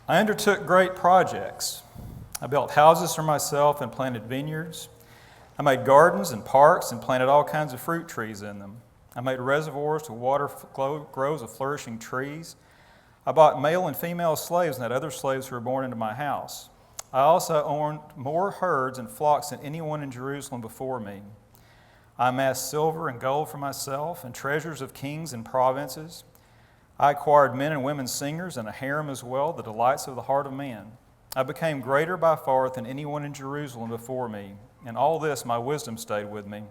I undertook great projects. I built houses for myself and planted vineyards. I made gardens and parks and planted all kinds of fruit trees in them. I made reservoirs to water groves of flourishing trees. I bought male and female slaves and had other slaves who were born into my house. I also owned more herds and flocks than anyone in Jerusalem before me. I amassed silver and gold for myself and treasures of kings and provinces. I acquired men and women singers and a harem as well, the delights of the heart of man. I became greater by far than anyone in Jerusalem before me. In all this my wisdom stayed with me.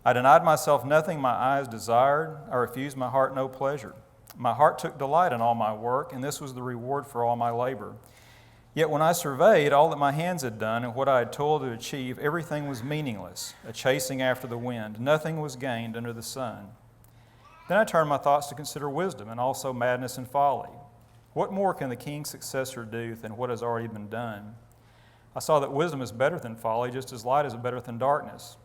I denied myself nothing my eyes desired. I refused my heart no pleasure. My heart took delight in all my work, and this was the reward for all my labor. Yet when I surveyed all that my hands had done and what I had toiled to achieve, everything was meaningless, a chasing after the wind. Nothing was gained under the sun. Then I turned my thoughts to consider wisdom and also madness and folly. What more can the king's successor do than what has already been done? I saw that wisdom is better than folly, just as light is better than darkness.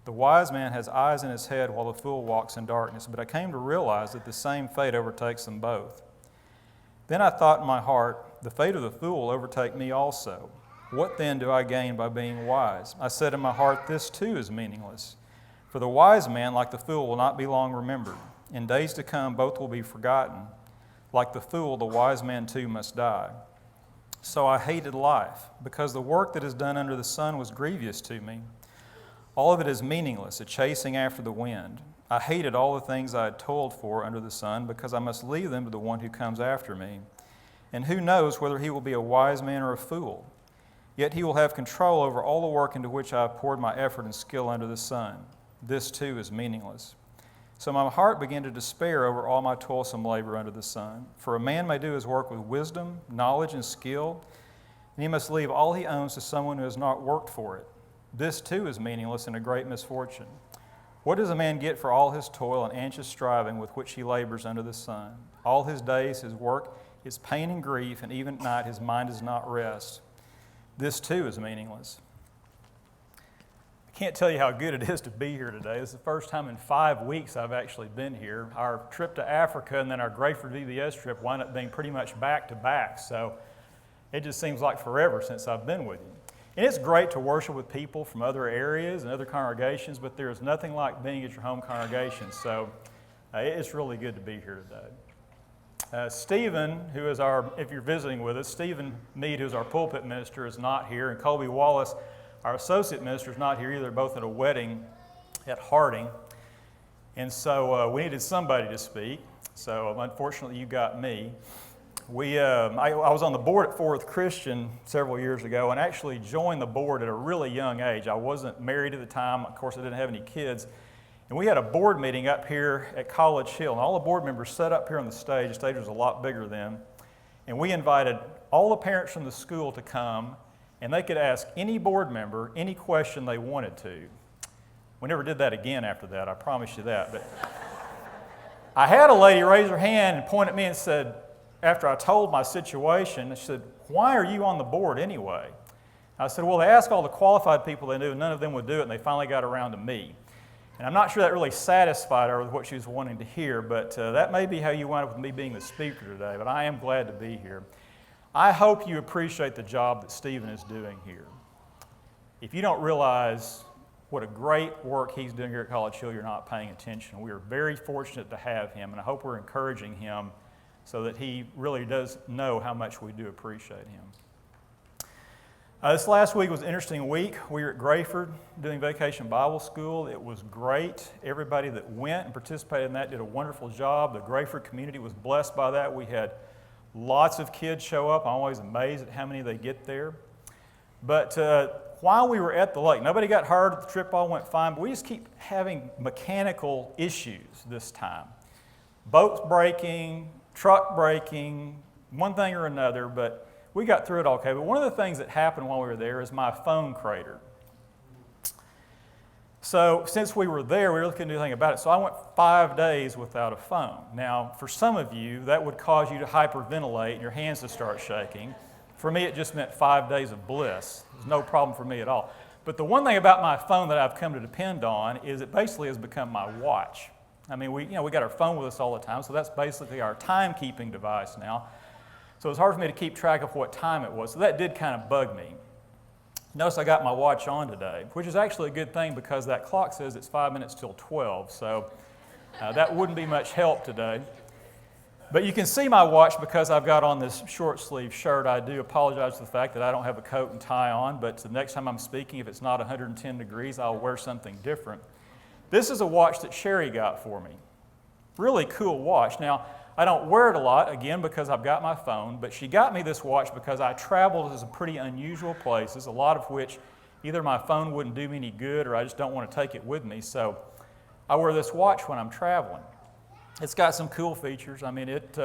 The wise man has eyes in his head while the fool walks in darkness, but I came to realize that the same fate overtakes them both. Then I thought in my heart, the fate of the fool will overtake me also. What then do I gain by being wise? I said in my heart, this too is meaningless. For the wise man, like the fool, will not be long remembered. In days to come, both will be forgotten. Like the fool, the wise man too must die. So I hated life, because the work that is done under the sun was grievous to me. All of it is meaningless, a chasing after the wind. I hated all the things I had toiled for under the sun, because I must leave them to the one who comes after me. And who knows whether he will be a wise man or a fool? Yet he will have control over all the work into which I have poured my effort and skill under the sun. This too is meaningless. So my heart began to despair over all my toilsome labor under the sun. For a man may do his work with wisdom, knowledge, and skill, and he must leave all he owns to someone who has not worked for it. This too is meaningless and a great misfortune. What does a man get for all his toil and anxious striving with which he labors under the sun? All his days, his work is pain and grief, and even at night his mind does not rest. This too is meaningless. I can't tell you how good it is to be here today. This is the first time in 5 weeks I've actually been here. Our trip to Africa and then our Grayford VBS trip wound up being pretty much back to back, so it just seems like forever since I've been with you. And it's great to worship with people from other areas and other congregations, but there is nothing like being at your home congregation, so it's really good to be here today. Stephen, who is if you're visiting with us, Stephen Mead, who's our pulpit minister, is not here, and Colby Wallace, our associate minister, is not here either. They're both at a wedding at Harding, and so we needed somebody to speak, so unfortunately you got me. I was on the board at Fourth Christian several years ago and actually joined the board at a really young age. I wasn't married at the time. Of course, I didn't have any kids. And we had a board meeting up here at College Hill, and all the board members sat up here on the stage. The stage was a lot bigger then. And we invited all the parents from the school to come, and they could ask any board member any question they wanted to. We never did that again after that, I promise you that. But I had a lady raise her hand and point at me and said, after I told my situation, she said, "Why are you on the board anyway?" I said, "Well, they asked all the qualified people they knew, and none of them would do it, and they finally got around to me." And I'm not sure that really satisfied her with what she was wanting to hear, but that may be how you wind up with me being the speaker today, but I am glad to be here. I hope you appreciate the job that Stephen is doing here. If you don't realize what a great work he's doing here at College Hill, you're not paying attention. We are very fortunate to have him, and I hope we're encouraging him so that he really does know how much we do appreciate him. This last week was an interesting week. We were at Grayford doing Vacation Bible School. It was great. Everybody that went and participated in that did a wonderful job. The Grayford community was blessed by that. We had lots of kids show up. I'm always amazed at how many they get there. But while we were at the lake, nobody got hurt. The trip all went fine, but we just keep having mechanical issues this time. Boats breaking, truck breaking, one thing or another, but we got through it okay. But one of the things that happened while we were there is my phone cratered. So since we were there, we really couldn't do anything about it. So I went 5 days without a phone. Now, for some of you, that would cause you to hyperventilate and your hands to start shaking. For me, it just meant 5 days of bliss. There's no problem for me at all. But the one thing about my phone that I've come to depend on is it basically has become my watch. I mean, we got our phone with us all the time, so that's basically our timekeeping device now. So it was hard for me to keep track of what time it was. So that did kind of bug me. Notice I got my watch on today, which is actually a good thing because that clock says it's 5 minutes till 12, so that wouldn't be much help today. But you can see my watch because I've got on this short sleeve shirt. I do apologize for the fact that I don't have a coat and tie on, but the next time I'm speaking, if it's not 110 degrees, I'll wear something different. This is a watch that Sherry got for me. Really cool watch. Now, I don't wear it a lot, again, because I've got my phone, but she got me this watch because I traveled to some pretty unusual places, a lot of which either my phone wouldn't do me any good or I just don't want to take it with me. So I wear this watch when I'm traveling. It's got some cool features. I mean, it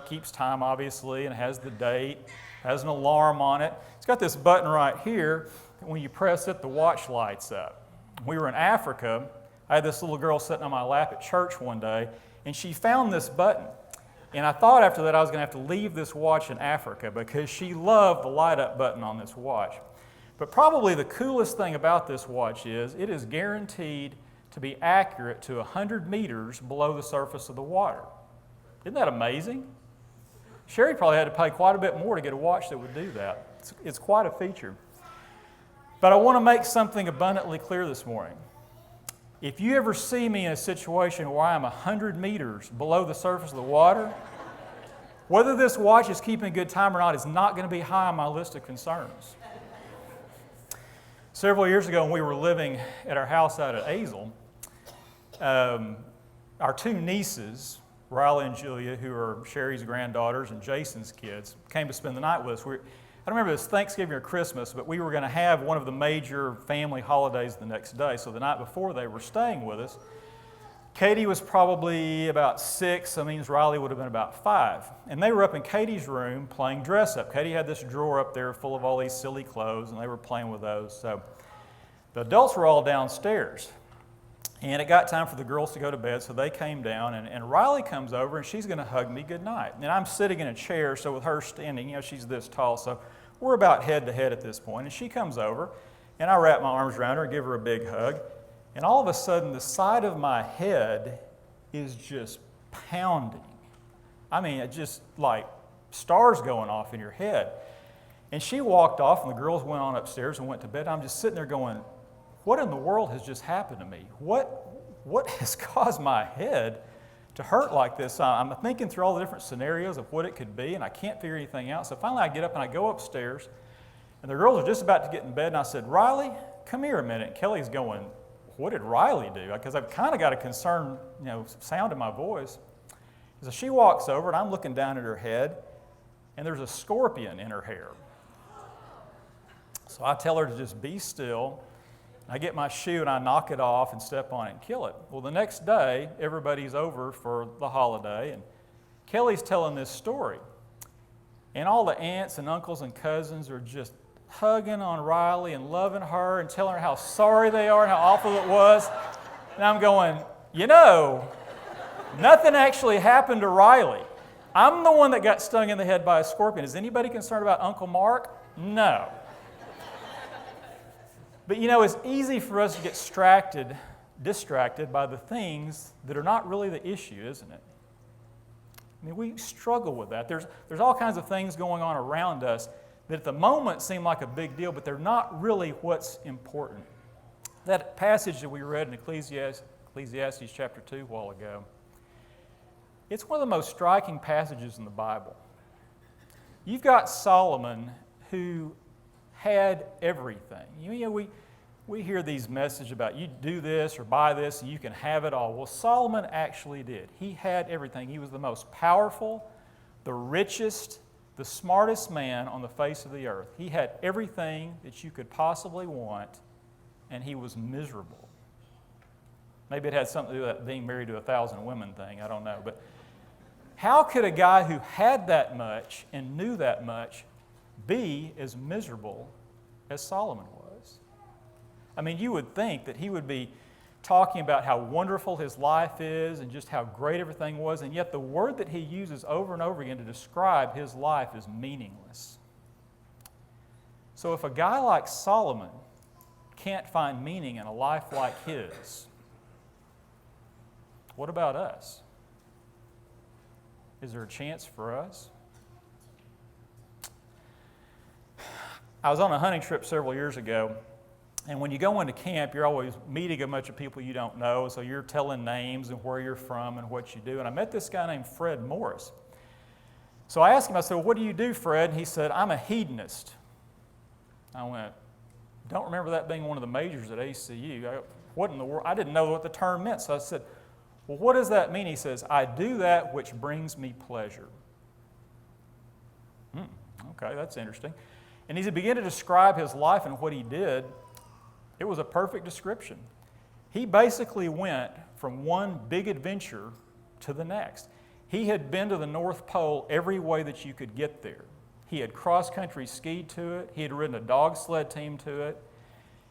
keeps time, obviously, and it has the date, has an alarm on it. It's got this button right here. When you press it, the watch lights up. We were in Africa. I had this little girl sitting on my lap at church one day, and she found this button. And I thought after that I was going to have to leave this watch in Africa because she loved the light-up button on this watch. But probably the coolest thing about this watch is it is guaranteed to be accurate to 100 meters below the surface of the water. Isn't that amazing? Sherry probably had to pay quite a bit more to get a watch that would do that. It's quite a feature. But I want to make something abundantly clear this morning. If you ever see me in a situation where I'm 100 meters below the surface of the water, whether this watch is keeping a good time or not is not going to be high on my list of concerns. Several years ago when we were living at our house out at Azle, our two nieces, Riley and Julia, who are Sherry's granddaughters and Jason's kids, came to spend the night with us. I don't remember if it was Thanksgiving or Christmas, but we were going to have one of the major family holidays the next day. So the night before they were staying with us. Katie was probably about 6, that means Riley would have been about 5. And they were up in Katie's room playing dress up. Katie had this drawer up there full of all these silly clothes, and they were playing with those. So the adults were all downstairs. And it got time for the girls to go to bed, so they came down, and Riley comes over, and she's going to hug me goodnight. And I'm sitting in a chair, so with her standing, she's this tall, so we're about head to head at this point. And she comes over, and I wrap my arms around her and give her a big hug. And all of a sudden, the side of my head is just pounding. I mean, it's just like stars going off in your head. And she walked off, and the girls went on upstairs and went to bed. I'm just sitting there going, what in the world has just happened to me? What has caused my head to hurt like this? I'm thinking through all the different scenarios of what it could be, and I can't figure anything out. So finally I get up and I go upstairs, and the girls are just about to get in bed, and I said, Riley, come here a minute. And Kelly's going, what did Riley do? Because I've kind of got a concerned sound in my voice. So she walks over, and I'm looking down at her head, and there's a scorpion in her hair. So I tell her to just be still. I get my shoe and I knock it off and step on it and kill it. Well, the next day, everybody's over for the holiday, and Kelly's telling this story. And all the aunts and uncles and cousins are just hugging on Riley and loving her and telling her how sorry they are and how awful it was. And I'm going, nothing actually happened to Riley. I'm the one that got stung in the head by a scorpion. Is anybody concerned about Uncle Mark? No. But it's easy for us to get distracted by the things that are not really the issue, isn't it? I mean, we struggle with that. There's all kinds of things going on around us that at the moment seem like a big deal, but they're not really what's important. That passage that we read in Ecclesiastes chapter 2 a while ago, it's one of the most striking passages in the Bible. You've got Solomon who had everything. We hear these messages about you do this or buy this and you can have it all. Well, Solomon actually did. He had everything. He was the most powerful, the richest, the smartest man on the face of the earth. He had everything that you could possibly want, and he was miserable. Maybe it had something to do with that being married to 1,000 women thing. I don't know. But how could a guy who had that much and knew that much be as miserable as Solomon was? I mean, you would think that he would be talking about how wonderful his life is and just how great everything was, and yet the word that he uses over and over again to describe his life is meaningless. So if a guy like Solomon can't find meaning in a life like his, what about us? Is there a chance for us? I was on a hunting trip several years ago, and when you go into camp, you're always meeting a bunch of people you don't know, so you're telling names and where you're from and what you do. And I met this guy named Fred Morris. So I asked him, I said, well, what do you do, Fred? And he said, I'm a hedonist. I went, don't remember that being one of the majors at ACU. What in the world? I didn't know what the term meant. So I said, well, what does that mean? He says, I do that which brings me pleasure. Okay, that's interesting. And as he began to describe his life and what he did, it was a perfect description. He basically went from one big adventure to the next. He had been to the North Pole every way that you could get there. He had cross-country skied to it. He had ridden a dog sled team to it.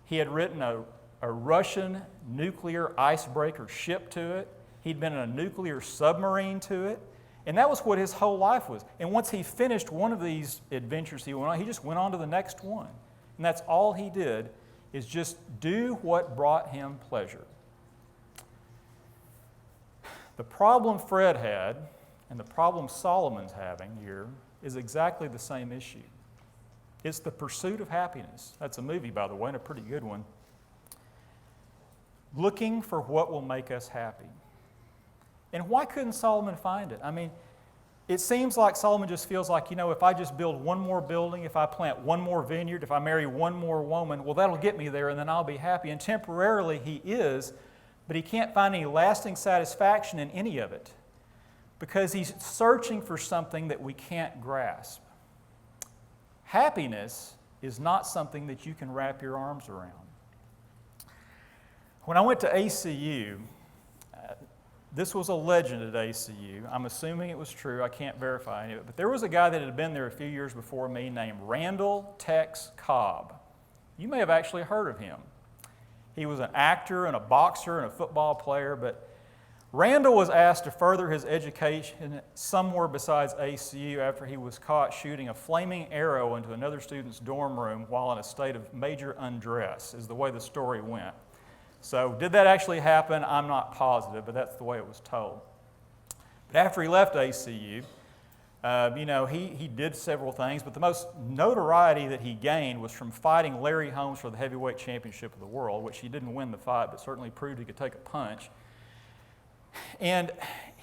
He had ridden a Russian nuclear icebreaker ship to it. He'd been in a nuclear submarine to it. And that was what his whole life was. And once he finished one of these adventures he went on, he just went on to the next one. And that's all he did, is just do what brought him pleasure. The problem Fred had, and the problem Solomon's having here, is exactly the same issue. It's the pursuit of happiness. That's a movie, by the way, and a pretty good one. Looking for what will make us happy. And why couldn't Solomon find it? I mean, it seems like Solomon just feels like, if I just build one more building, if I plant one more vineyard, if I marry one more woman, well, that'll get me there and then I'll be happy. And temporarily he is, but he can't find any lasting satisfaction in any of it because he's searching for something that we can't grasp. Happiness is not something that you can wrap your arms around. When I went to ACU, this was a legend at ACU. I'm assuming it was true. I can't verify any of it. But there was a guy that had been there a few years before me named Randall Tex Cobb. You may have actually heard of him. He was an actor and a boxer and a football player, but Randall was asked to further his education somewhere besides ACU after he was caught shooting a flaming arrow into another student's dorm room while in a state of major undress, is the way the story went. So did that actually happen? I'm not positive, but that's the way it was told. But after he left ACU, he did several things, but the most notoriety that he gained was from fighting Larry Holmes for the heavyweight championship of the world, which he didn't win the fight, but certainly proved he could take a punch. And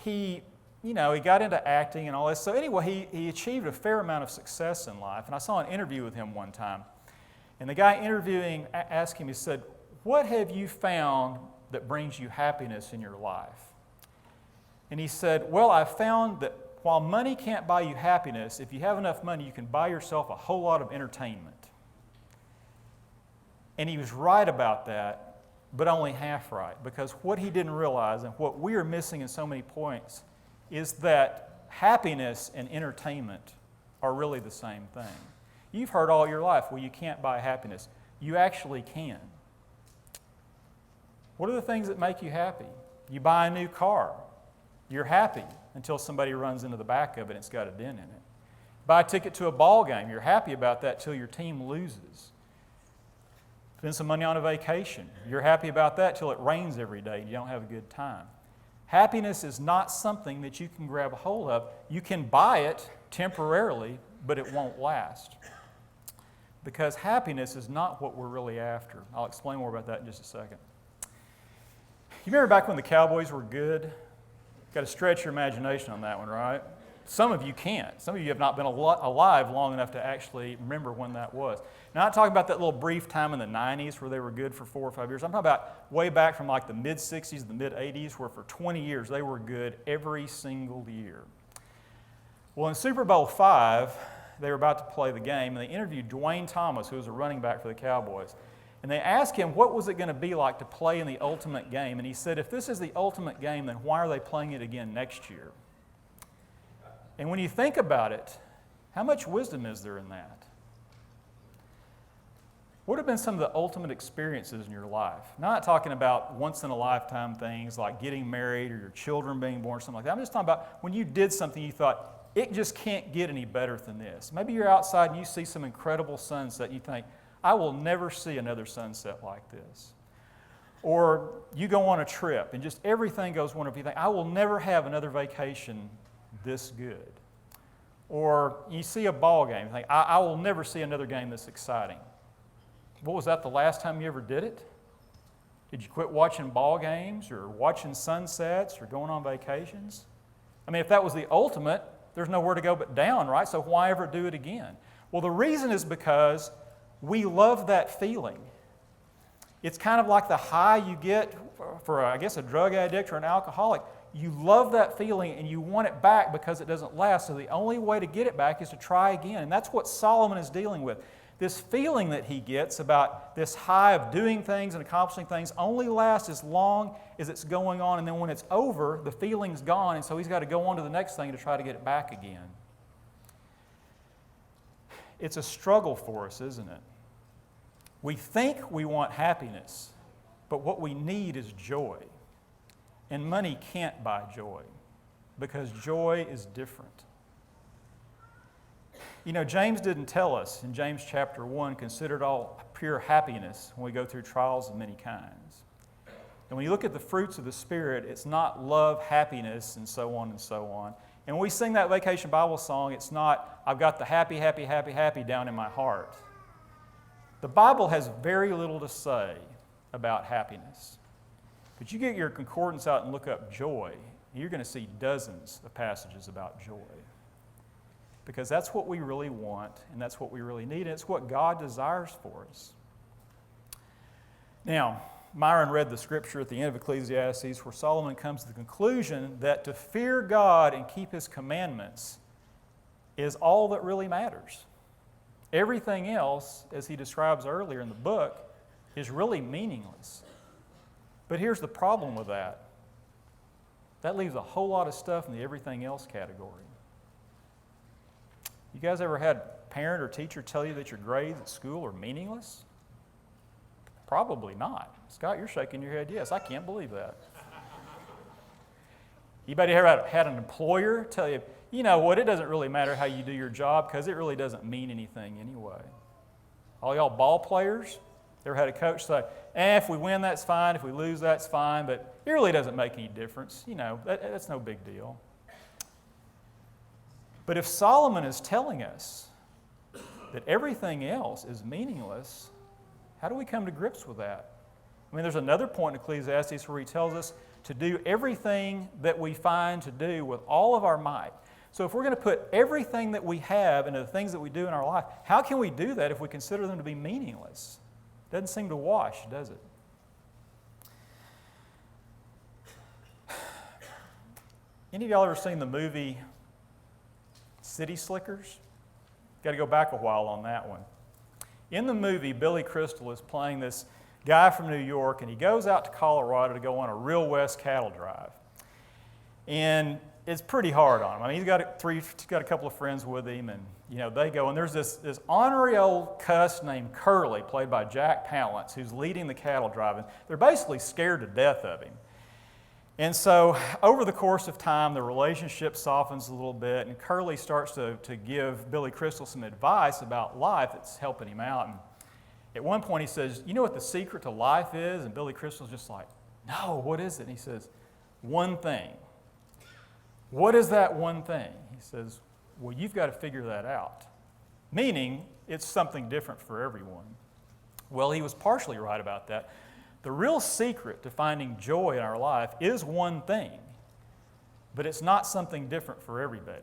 he got into acting and all this. So anyway, he achieved a fair amount of success in life. And I saw an interview with him one time. And the guy interviewing asked him, he said, what have you found that brings you happiness in your life? And he said, well, I found that while money can't buy you happiness, if you have enough money, you can buy yourself a whole lot of entertainment. And he was right about that, but only half right, because what he didn't realize and what we are missing in so many points is that happiness and entertainment are really the same thing. You've heard all your life, well, you can't buy happiness. You actually can. What are the things that make you happy? You buy a new car. You're happy until somebody runs into the back of it and it's got a dent in it. Buy a ticket to a ball game. You're happy about that till your team loses. Spend some money on a vacation. You're happy about that till it rains every day and you don't have a good time. Happiness is not something that you can grab a hold of. You can buy it temporarily, but it won't last. Because happiness is not what we're really after. I'll explain more about that in just a second. You remember back when the Cowboys were good? Got to stretch your imagination on that one, right? Some of you can't. Some of you have not been alive long enough to actually remember when that was. Now, I'm not talking about that little brief time in the 90s where they were good for 4 or 5 years. I'm talking about way back from like the mid-60s, the mid-80s, where for 20 years they were good every single year. Well, in Super Bowl V, they were about to play the game, and they interviewed Dwayne Thomas, who was a running back for the Cowboys. And they asked him, what was it going to be like to play in the ultimate game? And he said, if this is the ultimate game, then why are they playing it again next year? And when you think about it, how much wisdom is there in that? What have been some of the ultimate experiences in your life? Now, I'm not talking about once-in-a-lifetime things like getting married or your children being born, something like that. I'm just talking about when you did something you thought, it just can't get any better than this. Maybe you're outside and you see some incredible sunset and you think, I will never see another sunset like this. Or you go on a trip and just everything goes wonderful. You think, I will never have another vacation this good. Or you see a ball game, you think, I will never see another game this exciting. What was that, the last time you ever did it? Did you quit watching ball games or watching sunsets or going on vacations? I mean, if that was the ultimate, there's nowhere to go but down, right? So why ever do it again? Well, the reason is because we love that feeling. It's kind of like the high you get for, I guess, a drug addict or an alcoholic. You love that feeling and you want it back because it doesn't last. So the only way to get it back is to try again. And that's what Solomon is dealing with. This feeling that he gets about this high of doing things and accomplishing things only lasts as long as it's going on. And then when it's over, the feeling's gone. And so he's got to go on to the next thing to try to get it back again. It's a struggle for us, isn't it? We think we want happiness, but what we need is joy. And money can't buy joy because joy is different. You know, James didn't tell us in James chapter 1, consider it all pure happiness when we go through trials of many kinds. And when you look at the fruits of the Spirit, it's not love, happiness, and so on and so on. And when we sing that Vacation Bible song, it's not, I've got the happy, happy, happy, happy down in my heart. The Bible has very little to say about happiness. But you get your concordance out and look up joy, and you're going to see dozens of passages about joy. Because that's what we really want, and that's what we really need, and it's what God desires for us. Now, Myron read the scripture at the end of Ecclesiastes where Solomon comes to the conclusion that to fear God and keep His commandments is all that really matters. Everything else, as he describes earlier in the book, is really meaningless. But here's the problem with that. That leaves a whole lot of stuff in the everything else category. You guys ever had a parent or teacher tell you that your grades at school are meaningless? Probably not. Scott, you're shaking your head. Yes, I can't believe that. Anybody ever had an employer tell you, you know what, it doesn't really matter how you do your job because it really doesn't mean anything anyway. All y'all ball players, ever had a coach say, if we win, that's fine. If we lose, that's fine. But it really doesn't make any difference. You know, that's no big deal. But if Solomon is telling us that everything else is meaningless, how do we come to grips with that? I mean, there's another point in Ecclesiastes where he tells us to do everything that we find to do with all of our might. So if we're going to put everything that we have into the things that we do in our life, how can we do that if we consider them to be meaningless? Doesn't seem to wash, does it? Any of y'all ever seen the movie City Slickers? Got to go back a while on that one. In the movie, Billy Crystal is playing this guy from New York, and he goes out to Colorado to go on a real West cattle drive. And it's pretty hard on him. I mean, he's got a couple of friends with him, and they go. And there's this ornery old cuss named Curly, played by Jack Palance, who's leading the cattle drive. And they're basically scared to death of him. And so over the course of time, the relationship softens a little bit, and Curly starts to give Billy Crystal some advice about life that's helping him out. And at one point he says, you know what the secret to life is? And Billy Crystal's just like, no, what is it? And he says, one thing. What is that one thing? He says, well, you've got to figure that out. Meaning, it's something different for everyone. Well, he was partially right about that. The real secret to finding joy in our life is one thing, but it's not something different for everybody.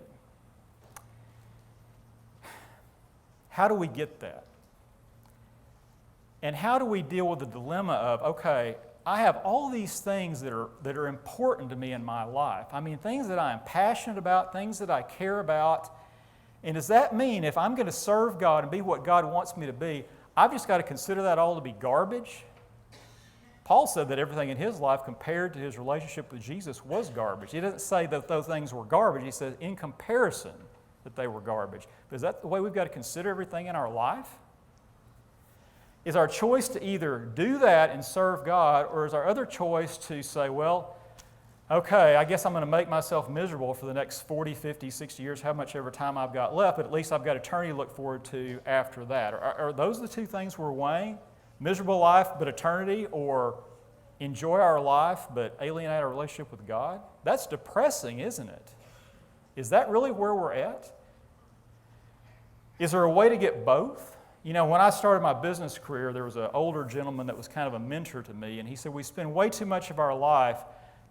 How do we get that? And how do we deal with the dilemma of, okay, I have all these things that are important to me in my life. I mean, things that I am passionate about, things that I care about. And does that mean if I'm going to serve God and be what God wants me to be, I've just got to consider that all to be garbage? Paul said that everything in his life compared to his relationship with Jesus was garbage. He doesn't say that those things were garbage. He says in comparison that they were garbage. But is that the way we've got to consider everything in our life? Is our choice to either do that and serve God, or is our other choice to say, well, okay, I guess I'm going to make myself miserable for the next 40, 50, 60 years, how much ever time I've got left, but at least I've got eternity to look forward to after that. Are those the two things we're weighing? Miserable life but eternity, or enjoy our life but alienate our relationship with God? That's depressing, isn't it? Is that really where we're at? Is there a way to get both? You know, when I started my business career, there was an older gentleman that was kind of a mentor to me, and he said, we spend way too much of our life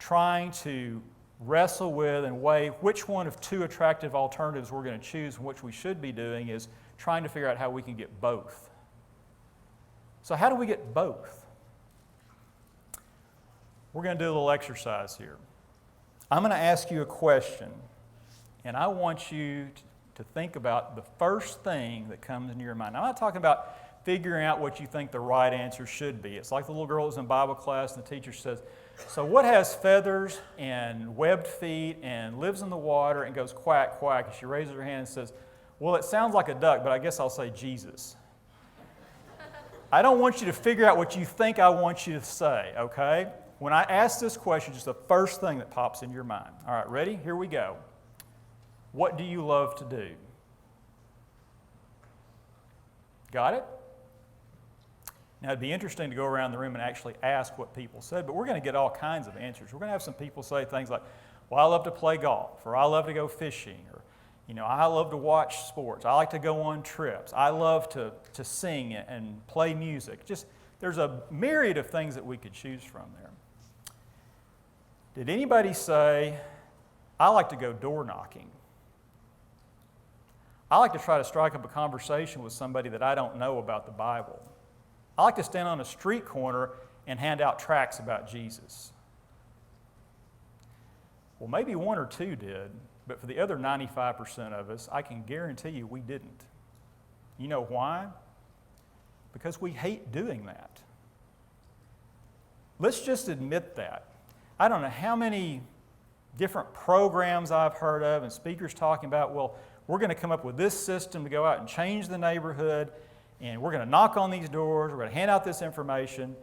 trying to wrestle with and weigh which one of two attractive alternatives we're going to choose, and which we should be doing is trying to figure out how we can get both. So how do we get both? We're going to do a little exercise here. I'm going to ask you a question, and I want you to think about the first thing that comes into your mind. Now, I'm not talking about figuring out what you think the right answer should be. It's like the little girl who's in Bible class and the teacher says, so what has feathers and webbed feet and lives in the water and goes quack, quack? And she raises her hand and says, well, it sounds like a duck, but I guess I'll say Jesus. I don't want you to figure out what you think I want you to say, okay? When I ask this question, just the first thing that pops in your mind. All right, ready? Here we go. What do you love to do? Got it? Now, it'd be interesting to go around the room and actually ask what people said, but we're going to get all kinds of answers. We're going to have some people say things like, well, I love to play golf, or I love to go fishing, or, you know, I love to watch sports. I like to go on trips. I love to sing and play music. Just, there's a myriad of things that we could choose from there. Did anybody say, I like to go door knocking? I like to try to strike up a conversation with somebody that I don't know about the Bible. I like to stand on a street corner and hand out tracts about Jesus. Well, maybe one or two did, but for the other 95% of us, I can guarantee you we didn't. You know why? Because we hate doing that. Let's just admit that. I don't know how many different programs I've heard of and speakers talking about, well, we're going to come up with this system to go out and change the neighborhood, and we're going to knock on these doors, we're going to hand out this information.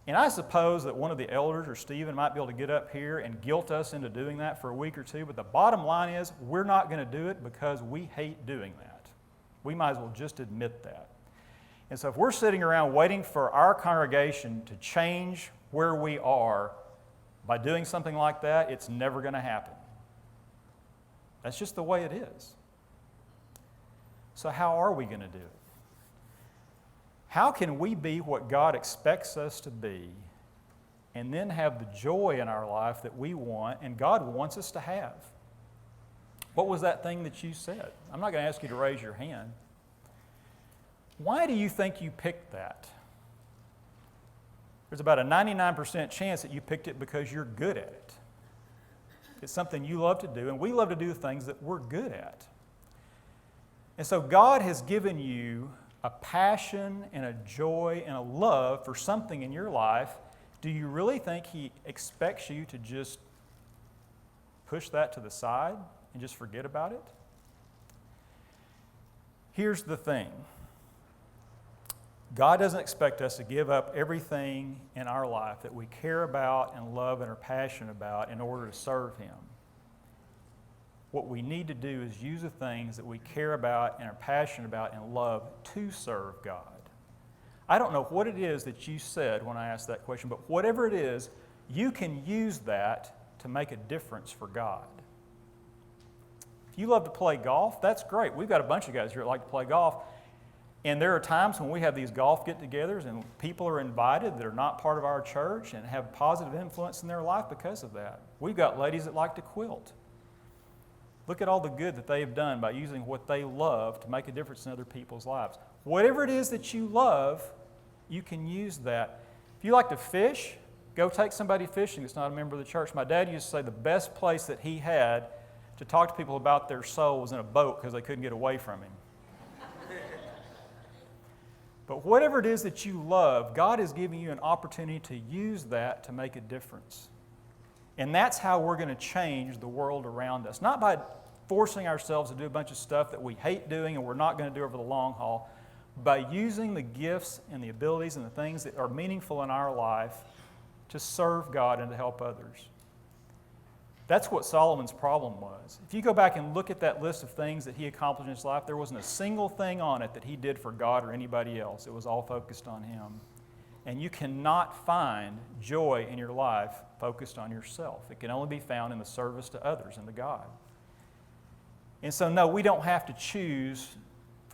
And I suppose that one of the elders or Stephen might be able to get up here and guilt us into doing that for a week or two, but the bottom line is we're not going to do it because we hate doing that. We might as well just admit that. And so if we're sitting around waiting for our congregation to change where we are by doing something like that, it's never going to happen. That's just the way it is. So how are we going to do it? How can we be what God expects us to be and then have the joy in our life that we want and God wants us to have? What was that thing that you said? I'm not going to ask you to raise your hand. Why do you think you picked that? There's about a 99% chance that you picked it because you're good at it. It's something you love to do, and we love to do things that we're good at. And so God has given you a passion and a joy and a love for something in your life. Do you really think He expects you to just push that to the side and just forget about it? Here's the thing. God doesn't expect us to give up everything in our life that we care about and love and are passionate about in order to serve Him. What we need to do is use the things that we care about and are passionate about and love to serve God. I don't know what it is that you said when I asked that question, but whatever it is, you can use that to make a difference for God. If you love to play golf, that's great. We've got a bunch of guys here that like to play golf. And there are times when we have these golf get-togethers and people are invited that are not part of our church and have positive influence in their life because of that. We've got ladies that like to quilt. Look at all the good that they've done by using what they love to make a difference in other people's lives. Whatever it is that you love, you can use that. If you like to fish, go take somebody fishing that's not a member of the church. My dad used to say the best place that he had to talk to people about their soul was in a boat because they couldn't get away from him. But whatever it is that you love, God is giving you an opportunity to use that to make a difference. And that's how we're going to change the world around us. Not by forcing ourselves to do a bunch of stuff that we hate doing and we're not going to do over the long haul, by using the gifts and the abilities and the things that are meaningful in our life to serve God and to help others. That's what Solomon's problem was. If you go back and look at that list of things that he accomplished in his life, there wasn't a single thing on it that he did for God or anybody else. It was all focused on him. And you cannot find joy in your life focused on yourself. It can only be found in the service to others and to God. And so, no, we don't have to choose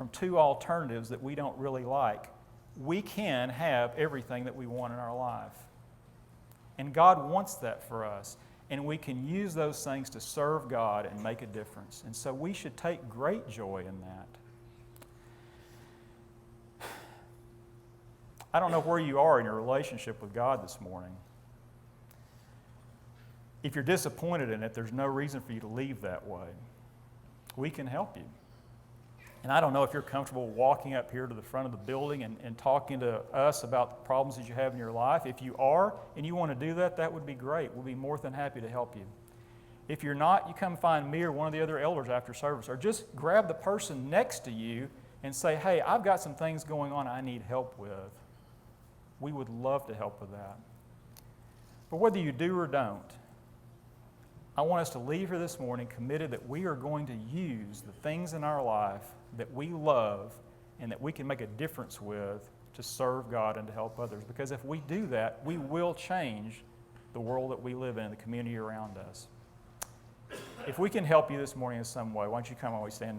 from two alternatives that we don't really like. We can have everything that we want in our life. And God wants that for us. And we can use those things to serve God and make a difference. And so we should take great joy in that. I don't know where you are in your relationship with God this morning. If you're disappointed in it, there's no reason for you to leave that way. We can help you. And I don't know if you're comfortable walking up here to the front of the building and talking to us about the problems that you have in your life. If you are and you want to do that, that would be great. We'll be more than happy to help you. If you're not, you come find me or one of the other elders after service, or just grab the person next to you and say, hey, I've got some things going on I need help with. We would love to help with that. But whether you do or don't, I want us to leave here this morning committed that we are going to use the things in our life that we love and that we can make a difference with to serve God and to help others. Because if we do that, we will change the world that we live in, the community around us. If we can help you this morning in some way, why don't you come while we stand